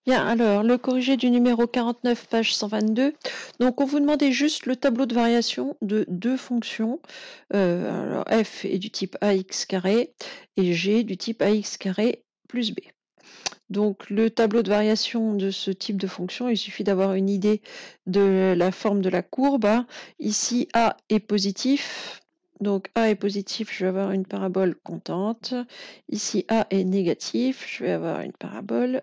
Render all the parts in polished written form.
Bien, alors, le corrigé du numéro 49, page 122. Donc, on vous demandait juste le tableau de variation de deux fonctions. Alors, f est du type ax carré et g du type ax carré plus b. Donc, le tableau de variation de ce type de fonction, il suffit d'avoir une idée de la forme de la courbe, hein. Ici, a est positif. Donc, a est positif, je vais avoir une parabole contente. Ici, a est négatif, je vais avoir une parabole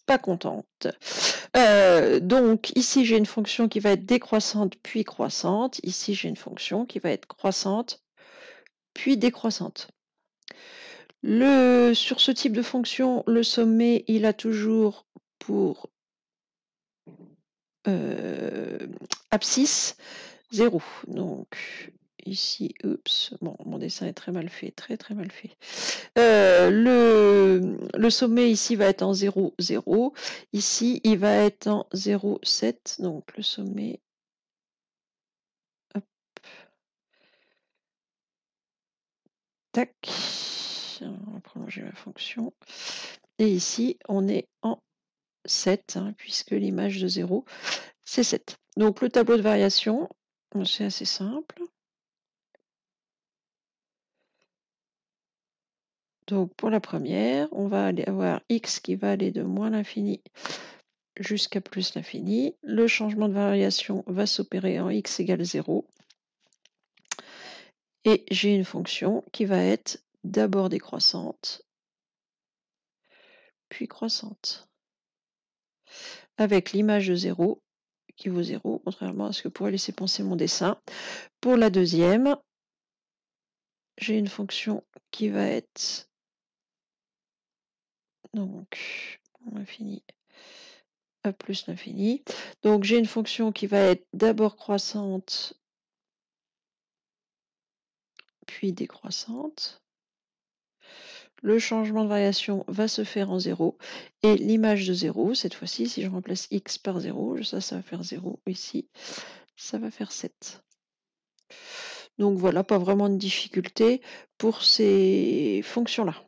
pas contente. Donc, ici, j'ai une fonction qui va être décroissante puis croissante. Ici, j'ai une fonction qui va être croissante puis décroissante. Sur ce type de fonction, le sommet, il a toujours pour abscisse 0. Donc, ici, oups, bon, mon dessin est très mal fait, très très mal fait. Le sommet ici va être en 0, 0. Ici, il va être en 0, 7. Donc, le sommet, hop, tac. On va prolonger ma fonction. Et ici, on est en 7, hein, puisque l'image de 0, c'est 7. Donc, le tableau de variation, c'est assez simple. Donc, pour la première, on va aller avoir x qui va aller de moins l'infini jusqu'à plus l'infini. Le changement de variation va s'opérer en x égale 0. Et j'ai une fonction qui va être d'abord décroissante, puis croissante. Avec l'image de 0 qui vaut 0, contrairement à ce que pourrait laisser penser mon dessin. Pour la deuxième, j'ai une fonction qui va être donc l'infini à plus l'infini. Donc j'ai une fonction qui va être d'abord croissante, puis décroissante. Le changement de variation va se faire en 0. Et l'image de 0, cette fois-ci, si je remplace x par 0, ça va faire 0 ici. Ça va faire 7. Donc voilà, pas vraiment de difficulté pour ces fonctions-là.